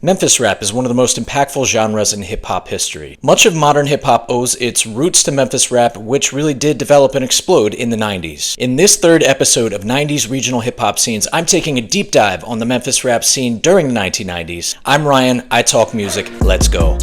Memphis Rap is one of the most impactful genres in hip-hop history. Much of modern hip-hop owes its roots to Memphis Rap, which really did develop and explode in the 90s. In this third episode of 90s regional hip-hop scenes, I'm taking a deep dive on the Memphis Rap scene during the 1990s. I'm Ryan, I talk music, let's go.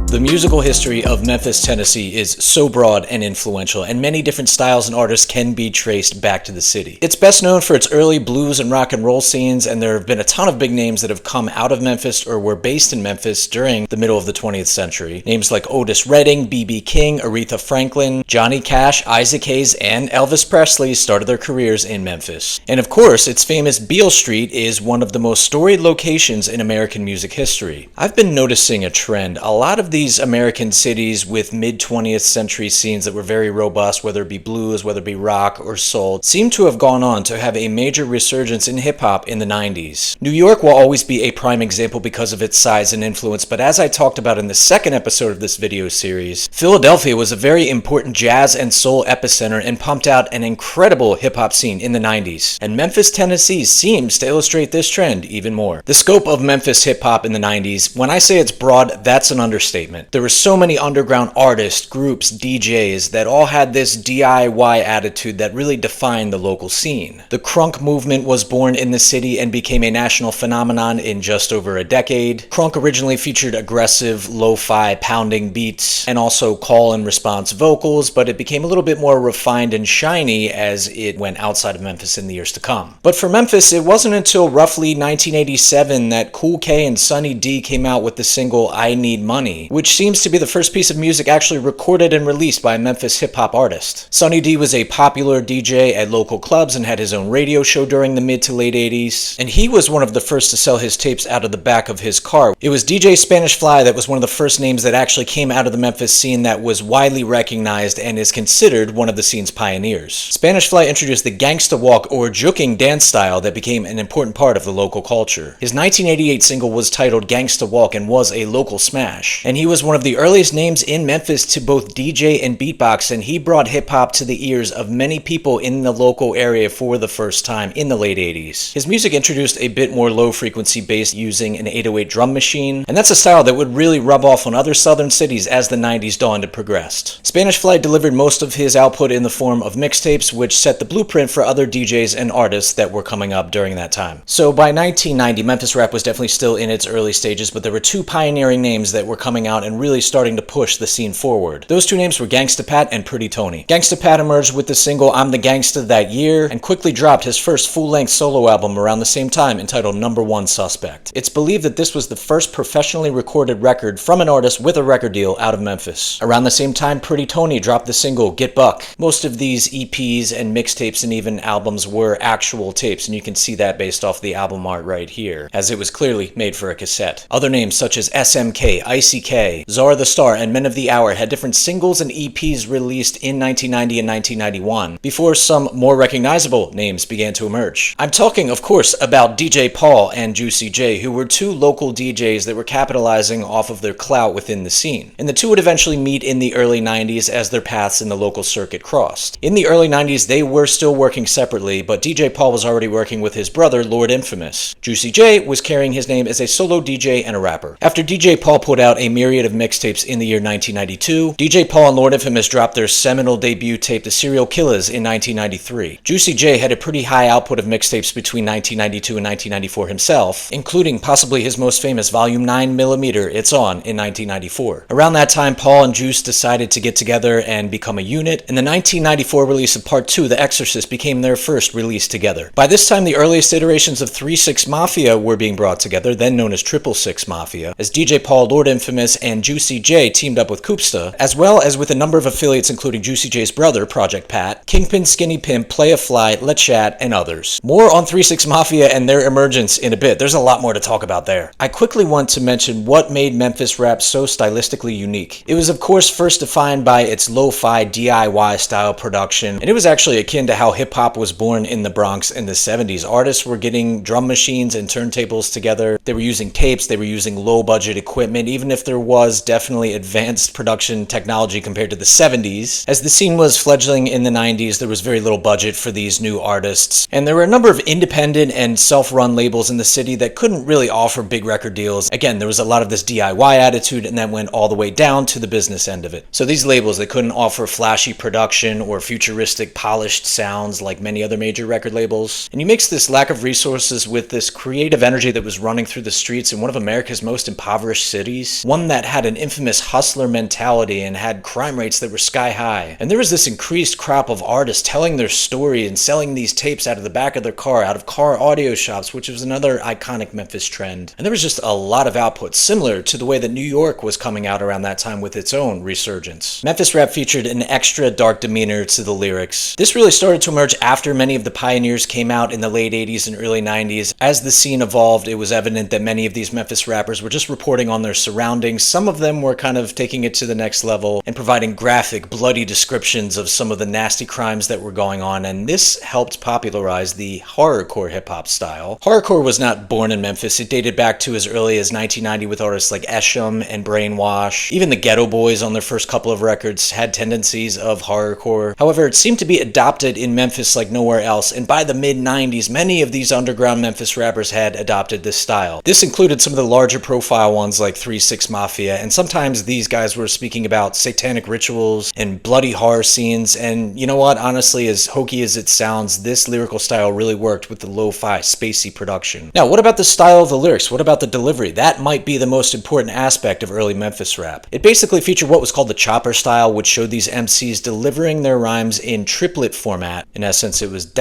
The musical history of Memphis, Tennessee is so broad and influential, and many different styles and artists can be traced back to the city. It's best known for its early blues and rock and roll scenes, and there have been a ton of big names that have come out of Memphis or were based in Memphis during the middle of the 20th century. Names like Otis Redding, B.B. King, Aretha Franklin, Johnny Cash, Isaac Hayes, and Elvis Presley started their careers in Memphis. And of course, its famous Beale Street is one of the most storied locations in American music history. I've been noticing a trend. A lot of these American cities with mid-20th century scenes that were very robust, whether it be blues, whether it be rock or soul, seem to have gone on to have a major resurgence in hip-hop in the 90s. New York will always be a prime example because of its size and influence, but as I talked about in the second episode of this video series, Philadelphia was a very important jazz and soul epicenter and pumped out an incredible hip-hop scene in the 90s. And Memphis, Tennessee seems to illustrate this trend even more. The scope of Memphis hip-hop in the 90s, when I say it's broad, that's an understatement. There were so many underground artists, groups, DJs that all had this DIY attitude that really defined the local scene. The crunk movement was born in the city and became a national phenomenon in just over a decade. Crunk originally featured aggressive, lo-fi, pounding beats and also call and response vocals, but it became a little bit more refined and shiny as it went outside of Memphis in the years to come. But for Memphis, it wasn't until roughly 1987 that Kool K and Sonny D came out with the single I Need Money, which seems to be the first piece of music actually recorded and released by a Memphis hip-hop artist. Sonny D was a popular DJ at local clubs and had his own radio show during the mid to late 80s, and he was one of the first to sell his tapes out of the back of his car. It was DJ Spanish Fly that was one of the first names that actually came out of the Memphis scene that was widely recognized and is considered one of the scene's pioneers. Spanish Fly introduced the Gangsta Walk or juking dance style that became an important part of the local culture. His 1988 single was titled Gangsta Walk and was a local smash, and he was one of the earliest names in Memphis to both DJ and beatbox, and he brought hip-hop to the ears of many people in the local area for the first time in the late 80s. His music introduced a bit more low-frequency bass using an 808 drum machine, and that's a style that would really rub off on other southern cities as the 90s dawned and progressed. Spanish Fly delivered most of his output in the form of mixtapes, which set the blueprint for other DJs and artists that were coming up during that time. So by 1990, Memphis Rap was definitely still in its early stages, but there were two pioneering names that were coming out and really starting to push the scene forward. Those two names were Gangsta Pat and Pretty Tony. Gangsta Pat emerged with the single I'm the Gangsta that year and quickly dropped his first full-length solo album around the same time entitled Number One Suspect. It's believed that this was the first professionally recorded record from an artist with a record deal out of Memphis. Around the same time, Pretty Tony dropped the single Get Buck. Most of these EPs and mixtapes and even albums were actual tapes, and you can see that based off the album art right here, as it was clearly made for a cassette. Other names such as SMK, ICK, Zara the Star, and Men of the Hour had different singles and EPs released in 1990 and 1991, before some more recognizable names began to emerge. I'm talking, of course, about DJ Paul and Juicy J, who were two local DJs that were capitalizing off of their clout within the scene. And the two would eventually meet in the early 90s as their paths in the local circuit crossed. In the early 90s, they were still working separately, but DJ Paul was already working with his brother, Lord Infamous. Juicy J was carrying his name as a solo DJ and a rapper. After DJ Paul put out a myriad of mixtapes in the year 1992, DJ Paul and Lord Infamous dropped their seminal debut tape, The Serial Killers, in 1993. Juicy J had a pretty high output of mixtapes between 1992 and 1994 himself, including possibly his most famous Volume 9mm It's On in 1994. Around that time, Paul and Juice decided to get together and become a unit, and the 1994 release of Part 2, The Exorcist, became their first release together. By this time, the earliest iterations of 3-6 Mafia were being brought together, then known as 666 Mafia, as DJ Paul, Lord Infamous, and Juicy J teamed up with Koopsta, as well as with a number of affiliates including Juicy J's brother, Project Pat, Kingpin Skinny Pimp, Play a Fly, Let's Chat, and others. More on 3-6 Mafia and their emergence in a bit. There's a lot more to talk about there. I quickly want to mention what made Memphis Rap so stylistically unique. It was of course first defined by its lo-fi DIY style production, and it was actually akin to how hip-hop was born in the Bronx in the 70s. Artists were getting drum machines and turntables together. They were using tapes, they were using low-budget equipment. Even if there was was definitely advanced production technology compared to the 70s. As the scene was fledgling in the 90s, there was very little budget for these new artists, and there were a number of independent and self-run labels in the city that couldn't really offer big record deals. Again, there was a lot of this DIY attitude, and that went all the way down to the business end of it. So these labels, they couldn't offer flashy production or futuristic polished sounds like many other major record labels. And you mix this lack of resources with this creative energy that was running through the streets in one of America's most impoverished cities, one that had an infamous hustler mentality and had crime rates that were sky high. And there was this increased crop of artists telling their story and selling these tapes out of the back of their car, out of car audio shops, which was another iconic Memphis trend. And there was just a lot of output, similar to the way that New York was coming out around that time with its own resurgence. Memphis rap featured an extra dark demeanor to the lyrics. This really started to emerge after many of the pioneers came out in the late 80s and early 90s. As the scene evolved, it was evident that many of these Memphis rappers were just reporting on their surroundings. Some of them were kind of taking it to the next level and providing graphic, bloody descriptions of some of the nasty crimes that were going on, and this helped popularize the horrorcore hip-hop style. Horrorcore was not born in Memphis. It dated back to as early as 1990 with artists like Esham and Brainwash. Even the Ghetto Boys on their first couple of records had tendencies of horrorcore. However, it seemed to be adopted in Memphis like nowhere else, and by the mid-90s, many of these underground Memphis rappers had adopted this style. This included some of the larger profile ones like 3-6 Mafia, and sometimes these guys were speaking about satanic rituals and bloody horror scenes, and you know what, honestly, as hokey as it sounds, this lyrical style really worked with the lo-fi, spacey production. Now, what about the style of the lyrics? What about the delivery? That might be the most important aspect of early Memphis rap. It basically featured what was called the chopper style, which showed these MCs delivering their rhymes in triplet format. In essence, it was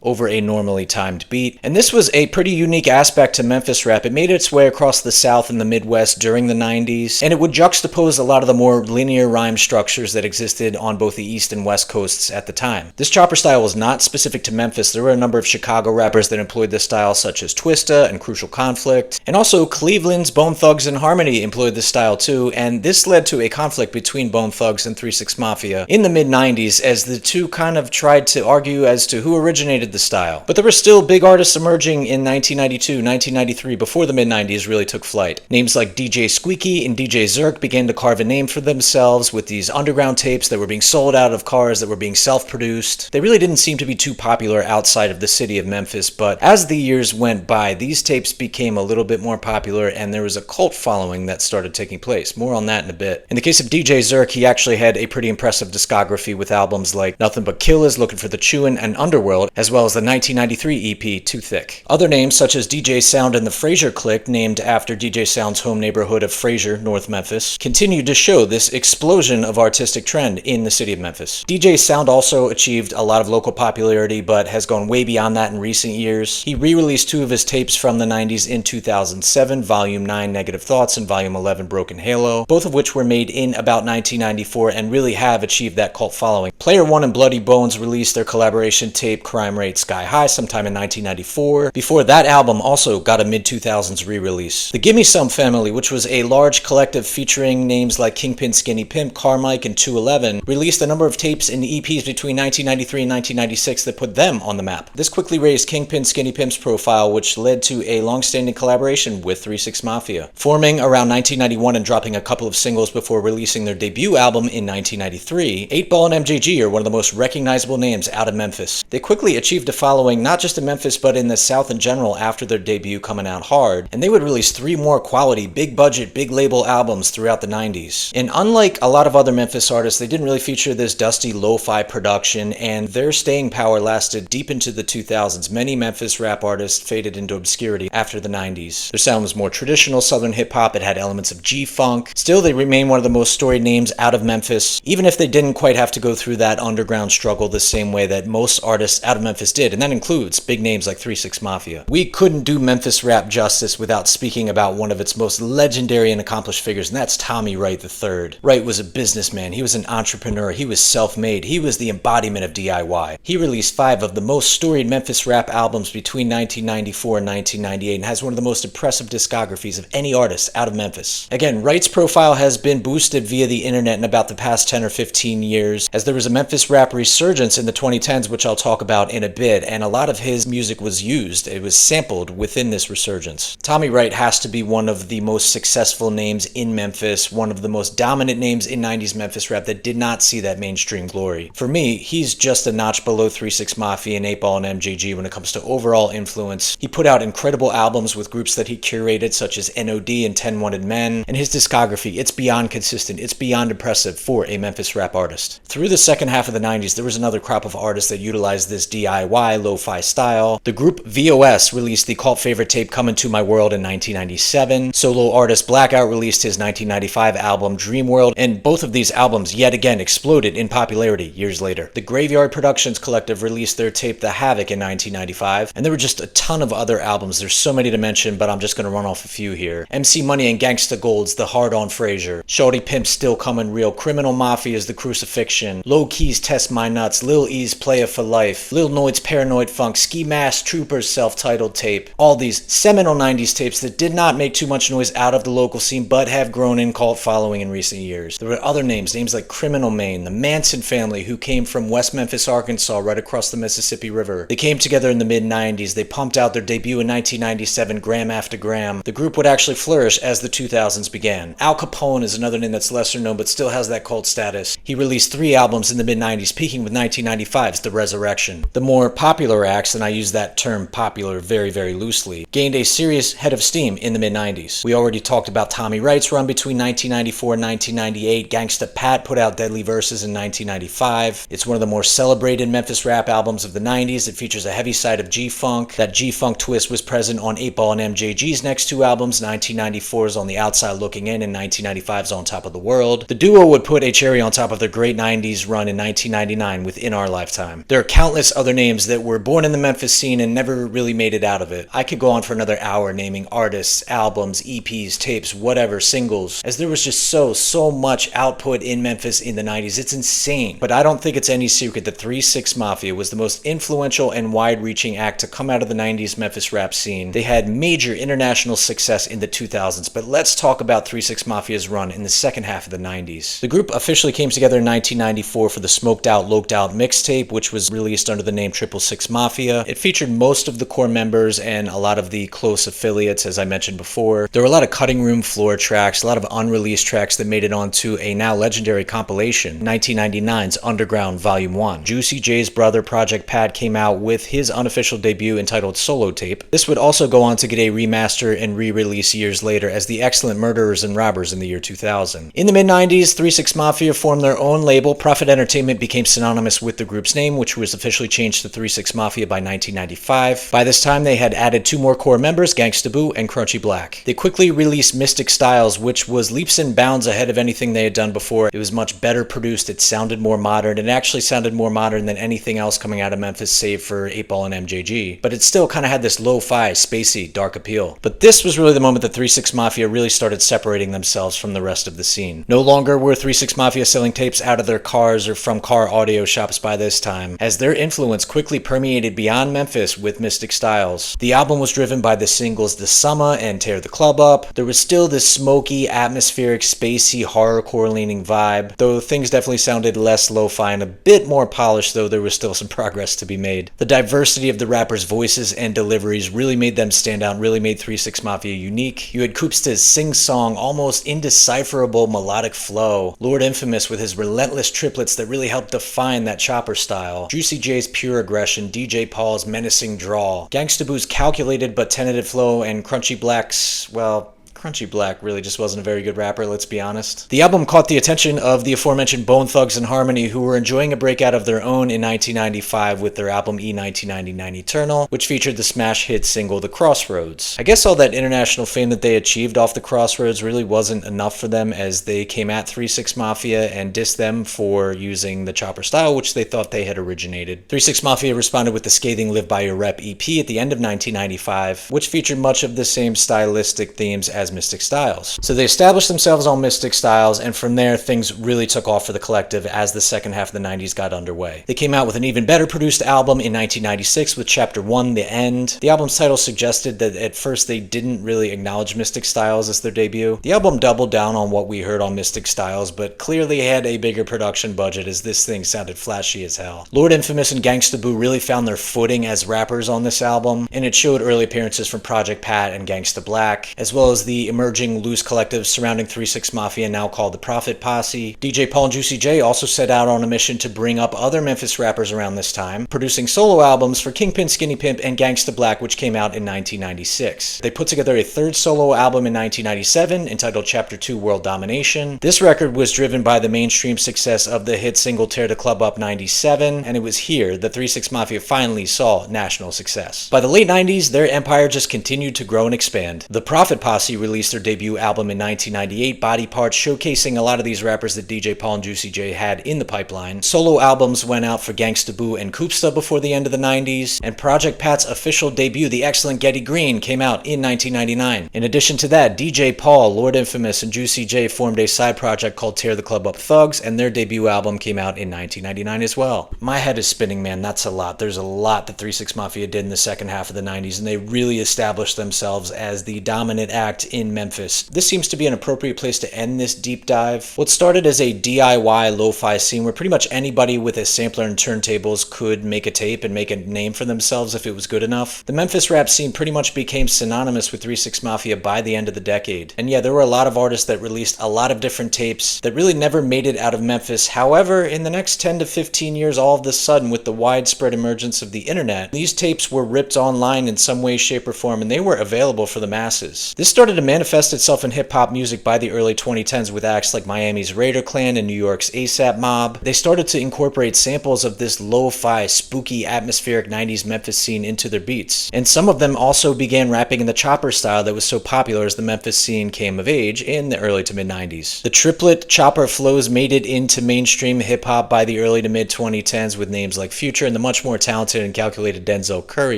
over a normally timed beat. And this was a pretty unique aspect to Memphis rap. It made its way across the South and the Midwest during the 90s, and it would juxtapose a lot of the more linear rhyme structures that existed on both the East and West Coasts at the time. This chopper style was not specific to Memphis. There were a number of Chicago rappers that employed this style, such as Twista and Crucial Conflict, and also Cleveland's Bone Thugs and Harmony employed this style too, and this led to a conflict between Bone Thugs and 3-6 Mafia in the mid-90s as the two kind of tried to argue as to who originated the style. But there were still big artists emerging in 1992, 1993, before the mid-90s really took flight. Names like DJ Squeaky and DJ Zerk began to carve a name for themselves with these underground tapes that were being sold out of cars that were being self-produced. They really didn't seem to be too popular outside of the city of Memphis, but as the years went by, these tapes became a little bit more popular and there was a cult following that started taking place. More on that in a bit. In the case of DJ Zerk, he actually had a pretty impressive discography with albums like Nothing But Killers, Looking for the Chewin', and Underworld, as well as the 1993 EP Too Thick. Other names such as DJ Sound and the Fraser Clique, named after DJ Sound's home neighborhood of Fraser, North Memphis, continued to show this explosion of artistic trend in the city of Memphis. DJ Sound also achieved a lot of local popularity, but has gone way beyond that in recent years. He re-released two of his tapes from the 90s in 2007, Volume 9 Negative Thoughts and Volume 11 Broken Halo, both of which were made in about 1994 and really have achieved that cult following. Player One and Bloody Bones released their collaboration tape Crime Rate Sky High sometime in 1994. Before that album also got a mid-2000s re-release. The Gimme Some family, which was a large collective featuring names like Kingpin Skinny Pimp, Carmike, and 211, released a number of tapes and EPs between 1993 and 1996 that put them on the map. This quickly raised Kingpin Skinny Pimp's profile, which led to a long-standing collaboration with 3-6 Mafia. Forming around 1991 and dropping a couple of singles before releasing their debut album in 1993, 8Ball and MJG are one of the most recognizable names out of Memphis. They quickly achieved a following not just in Memphis but in the South in general after their debut coming out hard, and they would release 3 more quality, big budget, big label albums throughout the 90s. And unlike a lot of other Memphis artists, they didn't really feature this dusty lo-fi production, and their staying power lasted deep into the 2000s. Many Memphis rap artists faded into obscurity after the 90s. Their sound was more traditional Southern hip-hop. It had elements of G-Funk. Still, they remain one of the most storied names out of Memphis, even if they didn't quite have to go through that underground struggle the same way that most artists out of Memphis did, and that includes big names like 3-6 Mafia. We couldn't do Memphis rap justice without speaking about one of its most legendary and accomplished figures, and that's Tommy Wright III. Wright was a businessman. He was an entrepreneur. He was self-made. He was the embodiment of DIY. He released 5 of the most storied Memphis rap albums between 1994 and 1998 and has one of the most impressive discographies of any artist out of Memphis. Again, Wright's profile has been boosted via the internet in about the past 10 or 15 years, as there was a Memphis rap resurgence in the 2010s, which I'll talk about in a bit, and a lot of his music was used. It was sampled within this resurgence. Tommy Wright has to be one one of the most successful names in Memphis, one of the most dominant names in 90s Memphis rap that did not see that mainstream glory. For me, he's just a notch below 3 6 Mafia and 8-Ball and MJG when it comes to overall influence. He put out incredible albums with groups that he curated, such as NOD and 10 Wanted Men, and his discography, it's beyond consistent, it's beyond impressive for a Memphis rap artist. Through the second half of the 90s, there was another crop of artists that utilized this DIY lo-fi style. The group V.O.S. released the cult favorite tape Come Into My World in 1997. Solo artist Blackout released his 1995 album Dream World, and both of these albums yet again exploded in popularity years later. The Graveyard Productions Collective released their tape The Havoc in 1995, and there were just a ton of other albums. There's so many to mention, but I'm just going to run off a few here. MC Money and Gangsta Gold's The Hard on Frazier, Shorty Pimp's Still Comin' Real, Criminal Mafia's The Crucifixion, Low Key's Test My Nuts, Lil E's Player for Life, Lil Noid's Paranoid Funk, Ski Mask Trooper's self-titled tape. All these seminal 90s tapes that did not make too much noise out of the local scene, but have grown in cult following in recent years. There were other names like Criminal Maine, the Manson family, who came from West Memphis, Arkansas, right across the Mississippi River. They came together in the mid-90s. They pumped out their debut in 1997, Gram After Gram. The group would actually flourish as the 2000s began. Al Capone is another name that's lesser known, but still has that cult status. He released 3 albums in the mid-90s, peaking with 1995's The Resurrection. The more popular acts, and I use that term popular very, very loosely, gained a serious head of steam in the mid-90s. We already talked about Tommy Wright's run between 1994 and 1998. Gangsta Pat put out Deadly Verses in 1995. It's one of the more celebrated Memphis rap albums of the 90s. It features a heavy side of G-Funk. That G-Funk twist was present on 8-Ball and MJG's next 2 albums. 1994's On the Outside Looking In and 1995's On Top of the World. The duo would put a cherry on top of their great 90s run in 1999 with In Our Lifetime. There are countless other names that were born in the Memphis scene and never really made it out of it. I could go on for another hour naming artists, albums, EPs, tapes, whatever, singles, as there was just so much output in Memphis in the 90s. It's insane. But I don't think it's any secret that 3 6 Mafia was the most influential and wide-reaching act to come out of the 90s Memphis rap scene. They had major international success in the 2000s, but let's talk about 3 6 Mafia's run in the second half of the 90s. The group officially came together in 1994 for the Smoked Out, Loked Out mixtape, which was released under the name 666 Mafia. It featured most of the core members and a lot of the close affiliates, as I mentioned before. There were a lot of cutting room floor tracks, a lot of unreleased tracks that made it onto a now legendary compilation, 1999's Underground Volume 1. Juicy J's brother, Project Pat, came out with his unofficial debut entitled Solo Tape. This would also go on to get a remaster and re-release years later as the excellent Murderers and Robbers in the year 2000. In the mid-90s, 3 6 Mafia formed their own label. Prophet Entertainment became synonymous with the group's name, which was officially changed to 3 6 Mafia by 1995. By this time, they had added 2 more core members, Gangsta Boo and Crunchy Black. They quickly released Mystic Styles, which was leaps and bounds ahead of anything they had done before. It was much better produced, it sounded more modern, it actually sounded more modern than anything else coming out of Memphis save for 8-Ball and MJG, but it still kind of had this lo-fi, spacey, dark appeal. But this was really the moment that 3 6 Mafia really started separating themselves from the rest of the scene. No longer were 3 6 Mafia selling tapes out of their cars or from car audio shops by this time, as their influence quickly permeated beyond Memphis with Mystic Styles. The album was driven by the singles The Summer and Tear the Club Up. There was still this smoky, atmospheric, spacey, horrorcore-leaning vibe, though things definitely sounded less lo-fi and a bit more polished, though there was still some progress to be made. The diversity of the rappers' voices and deliveries really made them stand out, really made 3 6 Mafia unique. You had Koopsta's sing-song, almost indecipherable melodic flow, Lord Infamous with his relentless triplets that really helped define that chopper style, Juicy J's pure aggression, DJ Paul's menacing drawl, Gangsta Boo's calculated but tentative flow, and Crunchy Black's, well, Crunchy Black really just wasn't a very good rapper, let's be honest. The album caught the attention of the aforementioned Bone Thugs and Harmony, who were enjoying a breakout of their own in 1995 with their album E1999 Eternal, which featured the smash hit single The Crossroads. I guess all that international fame that they achieved off The Crossroads really wasn't enough for them, as they came at 3 6 Mafia and dissed them for using the chopper style, which they thought they had originated. 3 6 Mafia responded with the scathing Live By Your Rep EP at the end of 1995, which featured much of the same stylistic themes as Mystic Styles. So they established themselves on Mystic Styles, and from there things really took off for the collective as the second half of the 90s got underway. They came out with an even better produced album in 1996 with Chapter 1, The End. The album's title suggested that at first they didn't really acknowledge Mystic Styles as their debut. The album doubled down on what we heard on Mystic Styles, but clearly had a bigger production budget, as this thing sounded flashy as hell. Lord Infamous and Gangsta Boo really found their footing as rappers on this album, and it showed early appearances from Project Pat and Gangsta Black, as well as the the emerging loose collectives surrounding 3 6 Mafia, now called the Prophet Posse. DJ Paul and Juicy J also set out on a mission to bring up other Memphis rappers around this time, producing solo albums for Kingpin Skinny Pimp and Gangsta Pat, which came out in 1996. They put together a third solo album in 1997 entitled Chapter 2 World Domination. This record was driven by the mainstream success of the hit single Tear the Club Up 97, and it was here that 3 6 Mafia finally saw national success. By the late 90s, their empire just continued to grow and expand. The Prophet Posse released their debut album in 1998, Body Parts, showcasing a lot of these rappers that DJ Paul and Juicy J had in the pipeline. Solo albums went out for Gangsta Boo and Koopsta before the end of the 90s, and Project Pat's official debut, the excellent Getty Green, came out in 1999. In addition to that, DJ Paul, Lord Infamous, and Juicy J formed a side project called Tear the Club Up Thugs, and their debut album came out in 1999 as well. My head is spinning, man. That's a lot. There's a lot that 3 6 Mafia did in the second half of the 90s, and they really established themselves as the dominant act in Memphis. This seems to be an appropriate place to end this deep dive. What started as a DIY lo-fi scene where pretty much anybody with a sampler and turntables could make a tape and make a name for themselves if it was good enough, the Memphis rap scene pretty much became synonymous with 3 6 Mafia by the end of the decade. And yeah, there were a lot of artists that released a lot of different tapes that really never made it out of Memphis. However, in the next 10 to 15 years, all of a sudden, with the widespread emergence of the internet, these tapes were ripped online in some way, shape, or form, and they were available for the masses. This started to manifest itself in hip-hop music by the early 2010s with acts like Miami's Raider Clan and New York's ASAP Mob. They started to incorporate samples of this lo-fi, spooky, atmospheric 90s Memphis scene into their beats. And some of them also began rapping in the chopper style that was so popular as the Memphis scene came of age in the early to mid-90s. The triplet chopper flows made it into mainstream hip-hop by the early to mid-2010s with names like Future and the much more talented and calculated Denzel Curry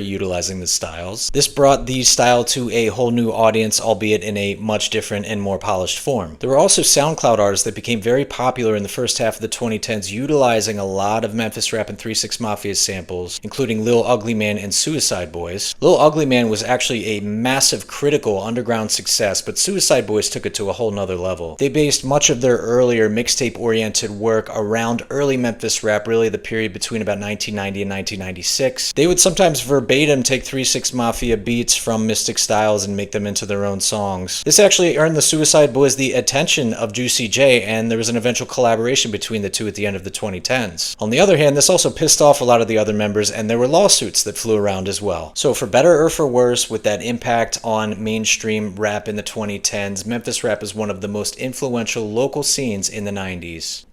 utilizing the styles. This brought these style to a whole new audience, albeit in a much different and more polished form. There were also SoundCloud artists that became very popular in the first half of the 2010s, utilizing a lot of Memphis Rap and 3 6 Mafia's samples, including Lil Ugly Man and Suicide Boys. Lil Ugly Man was actually a massive critical underground success, but Suicide Boys took it to a whole nother level. They based much of their earlier mixtape-oriented work around early Memphis rap, really the period between about 1990 and 1996. They would sometimes verbatim take 3 6 Mafia beats from Mystic Styles and make them into their own songs. This actually earned the Suicide Boys the attention of Juicy J, and there was an eventual collaboration between the two at the end of the 2010s. On the other hand, this also pissed off a lot of the other members, and there were lawsuits that flew around as well. So for better or for worse, with that impact on mainstream rap in the 2010s, Memphis rap is one of the most influential local scenes in the 90s.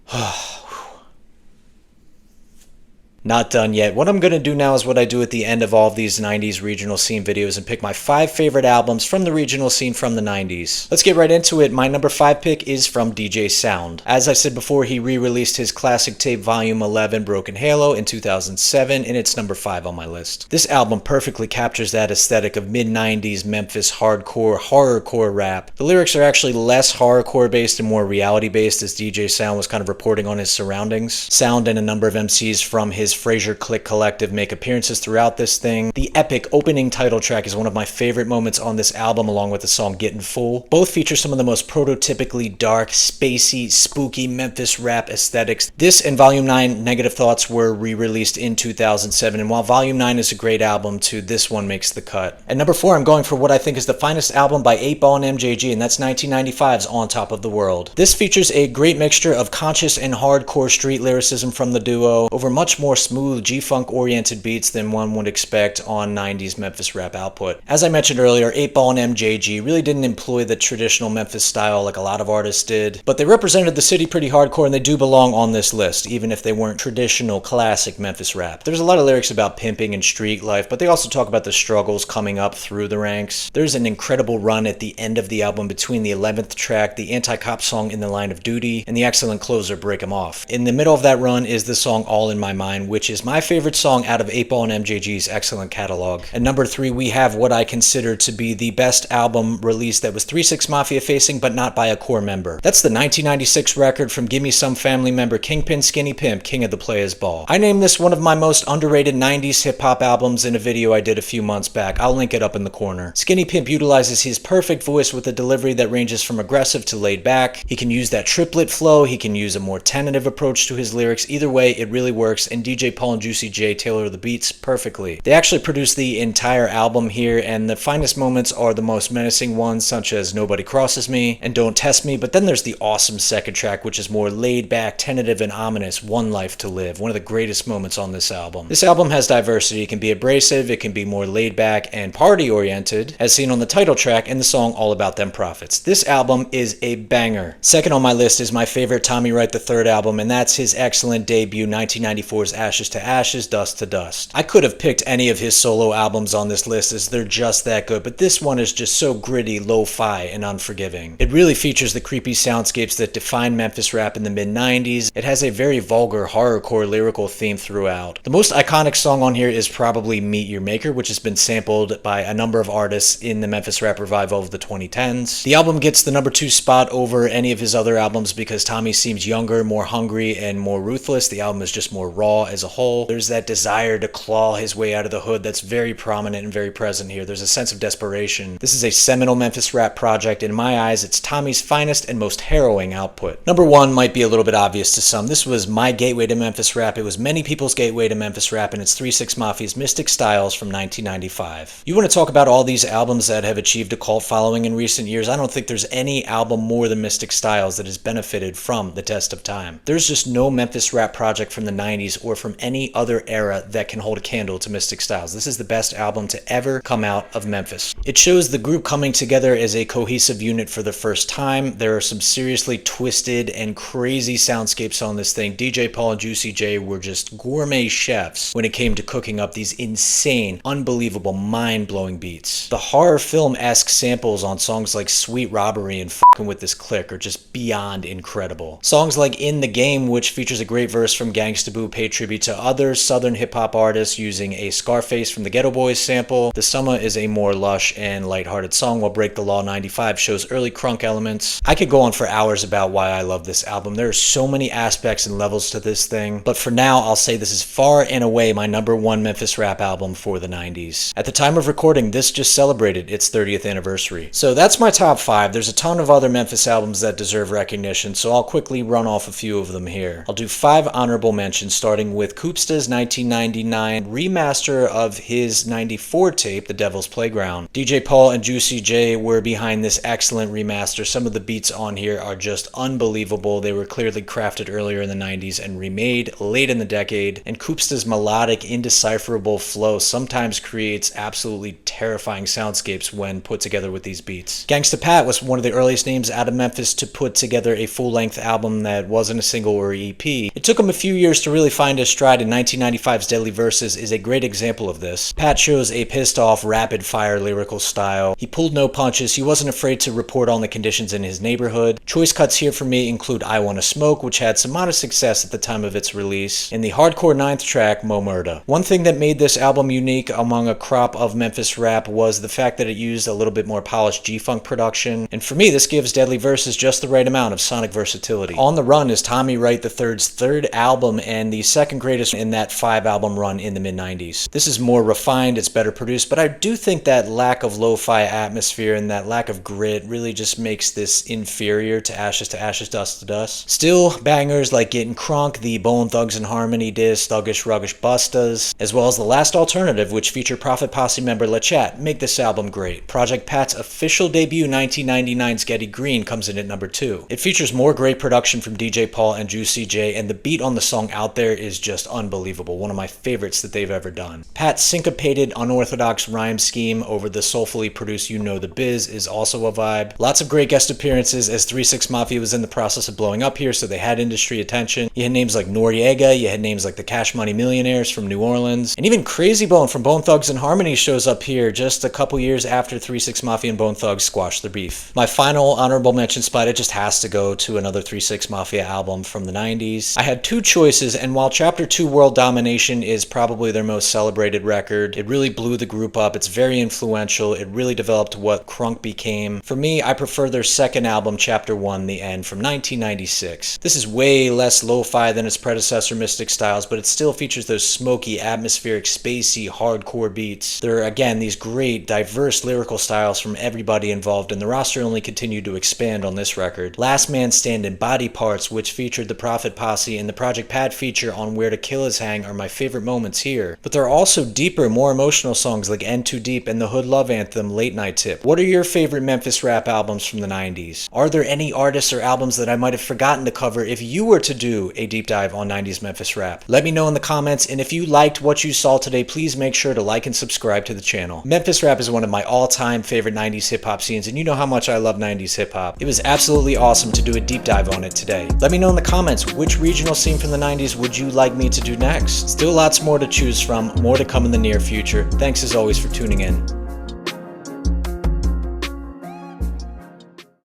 Not done yet. What I'm going to do now is what I do at the end of all of these 90s regional scene videos and pick my 5 favorite albums from the regional scene from the 90s. Let's get right into it. My number 5 pick is from DJ Sound. As I said before, he re-released his classic tape Volume 11 Broken Halo in 2007, and it's number 5 on my list. This album perfectly captures that aesthetic of mid-90s Memphis hardcore, horrorcore rap. The lyrics are actually less horrorcore based and more reality based, as DJ Sound was kind of reporting on his surroundings. Sound and a number of MCs from his Fraser Click Collective make appearances throughout this thing. The epic opening title track is one of my favorite moments on this album, along with the song Gettin' Full. Both feature some of the most prototypically dark, spacey, spooky Memphis rap aesthetics. This and Volume 9 Negative Thoughts were re-released in 2007, and while Volume 9 is a great album too, this one makes the cut. At number 4, I'm going for what I think is the finest album by 8Ball and MJG, and that's 1995's On Top of the World. This features a great mixture of conscious and hardcore street lyricism from the duo over much more smooth G-Funk oriented beats than one would expect on 90s Memphis rap output. As I mentioned earlier, 8Ball and MJG really didn't employ the traditional Memphis style like a lot of artists did, but they represented the city pretty hardcore, and they do belong on this list, even if they weren't traditional classic Memphis rap. There's a lot of lyrics about pimping and street life, but they also talk about the struggles coming up through the ranks. There's an incredible run at the end of the album between the 11th track, the anti-cop song In the Line of Duty, and the excellent closer Break 'Em Off. In the middle of that run is the song All in My Mind, which is my favorite song out of 8Ball and MJG's excellent catalog. At number 3, we have what I consider to be the best album released that was 3 6 Mafia facing, but not by a core member. That's the 1996 record from Gimme Some family member Kingpin Skinny Pimp, King of the Players Ball. I named this one of my most underrated 90s hip-hop albums in a video I did a few months back. I'll link it up in the corner. Skinny Pimp utilizes his perfect voice with a delivery that ranges from aggressive to laid back. He can use that triplet flow, he can use a more tentative approach to his lyrics. Either way, it really works, and DJ DJ Paul and Juicy J tailor the beats perfectly. They actually produced the entire album here, and the finest moments are the most menacing ones, such as Nobody Crosses Me and Don't Test Me, but then there's the awesome second track, which is more laid back, tentative, and ominous, One Life to Live, one of the greatest moments on this album. This album has diversity. It can be abrasive, it can be more laid back and party oriented, as seen on the title track and the song All About Them Profits. This album is a banger. Second on my list is my favorite Tommy Wright III album, and that's his excellent debut 1994's Ashes to Ashes, Dust to Dust. I could have picked any of his solo albums on this list as they're just that good, but this one is just so gritty, lo-fi, and unforgiving. It really features the creepy soundscapes that defined Memphis rap in the mid-90s. It has a very vulgar horrorcore lyrical theme throughout. The most iconic song on here is probably Meet Your Maker, which has been sampled by a number of artists in the Memphis rap revival of the 2010s. The album gets the number 2 spot over any of his other albums because Tommy seems younger, more hungry, and more ruthless. The album is just more raw as a whole. There's that desire to claw his way out of the hood that's very prominent and very present here. There's a sense of desperation. This is a seminal Memphis rap project. In my eyes, it's Tommy's finest and most harrowing output. Number 1 might be a little bit obvious to some. This was my gateway to Memphis rap. It was many people's gateway to Memphis rap, and it's 3 6 Mafia's Mystic Styles from 1995. You want to talk about all these albums that have achieved a cult following in recent years? I don't think there's any album more than Mystic Styles that has benefited from the test of time. There's just no Memphis rap project from the 90s or from any other era that can hold a candle to Mystic Styles. This is the best album to ever come out of Memphis. It shows the group coming together as a cohesive unit for the first time. There are some seriously twisted and crazy soundscapes on this thing. DJ Paul and Juicy J were just gourmet chefs when it came to cooking up these insane, unbelievable, mind-blowing beats. The horror film-esque samples on songs like Sweet Robbery and Fucking With This Click are just beyond incredible. Songs like In the Game, which features a great verse from Gangsta Pat, pay tribute to other southern hip-hop artists using a Scarface from the Ghetto Boys sample. The Summer is a more lush and lighthearted song, while Break the Law 95 shows early crunk elements. I could go on for hours about why I love this album. There are so many aspects and levels to this thing, but for now, I'll say this is far and away my number 1 Memphis rap album for the 90s. At the time of recording, this just celebrated its 30th anniversary. So that's my top 5. There's a ton of other Memphis albums that deserve recognition, so I'll quickly run off a few of them here. I'll do 5 honorable mentions, starting with Koopsta's 1999 remaster of his 94 tape, The Devil's Playground. DJ Paul and Juicy J were behind this excellent remaster. Some of the beats on here are just unbelievable. They were clearly crafted earlier in the 90s and remade late in the decade, and Koopsta's melodic, indecipherable flow sometimes creates absolutely terrifying soundscapes when put together with these beats. Gangsta Pat was one of the earliest names out of Memphis to put together a full-length album that wasn't a single or EP. It took him a few years to really find his stride, and 1995's Deadly Verses is a great example of this. Pat shows a pissed-off, rapid-fire lyrical style. He pulled no punches. He wasn't afraid to report on the conditions in his neighborhood. Choice cuts here for me include I Wanna Smoke, which had some modest success at the time of its release, and the hardcore 9th track, Mo Murda. One thing that made this album unique among a crop of Memphis rap was the fact that it used a little bit more polished G-Funk production, and for me this gives Deadly Verses just the right amount of sonic versatility. On the Run is Tommy Wright III's 3rd album and the 2nd greatest in that 5-album run in the mid-90s. This is more refined, it's better produced, but I do think that lack of lo-fi atmosphere and that lack of grit really just makes this inferior to Ashes, Dust to Dust. Still, bangers like Getting Crunk, the Bone Thugs and Harmony diss, Thuggish Ruggish Bustas, as well as The Last Alternative, which feature Prophet Posse member LeChat, make this album great. Project Pat's official debut 1999's Getty Green comes in at number 2. It features more great production from DJ Paul and Juicy J, and the beat on the song Out There is just unbelievable, one of my favorites that they've ever done. Pat's syncopated, unorthodox rhyme scheme over the soulfully produced You Know the Biz is also a vibe. Lots of great guest appearances, as 3 6 Mafia was in the process of blowing up here, so they had industry attention. You had names like Noriega, you had names like the Cash Money Millionaires from New Orleans, and even Crazy Bone from Bone Thugs and Harmony shows up here just a couple years after 3 6 Mafia and Bone Thugs squashed their beef. My final honorable mention spot, it just has to go to another 3 6 Mafia album from the 90s. I had 2 choices, and while Chapter 2 World Domination is probably their most celebrated record, it really blew the group up. It's very influential. It really developed what crunk became. For me, I prefer their 2nd album, Chapter 1, The End, from 1996. This is way less lo-fi than its predecessor, Mystic Styles, but it still features those smoky, atmospheric, spacey, hardcore beats. There are, again, these great, diverse lyrical styles from everybody involved, and the roster only continued to to expand on this record. Last Man Standing, Body Parts, which featured the Prophet Posse, and the Project Pat feature on Where the Killers Hang are my favorite moments here. But there are also deeper, more emotional songs like End Too Deep and the Hood Love Anthem, Late Night Tip. What are your favorite Memphis rap albums from the 90s? Are there any artists or albums that I might have forgotten to cover if you were to do a deep dive on 90s Memphis rap? Let me know in the comments, and if you liked what you saw today, please make sure to like and subscribe to the channel. Memphis rap is one of my all-time favorite 90s hip-hop scenes, and you know how much I love 90s hip-hop. It was absolutely awesome to do a deep dive on it today. Let me know in the comments which regional scene from the 90s would you like me to do next. Still lots more to choose from, more to come in the near future. Thanks as always for tuning in.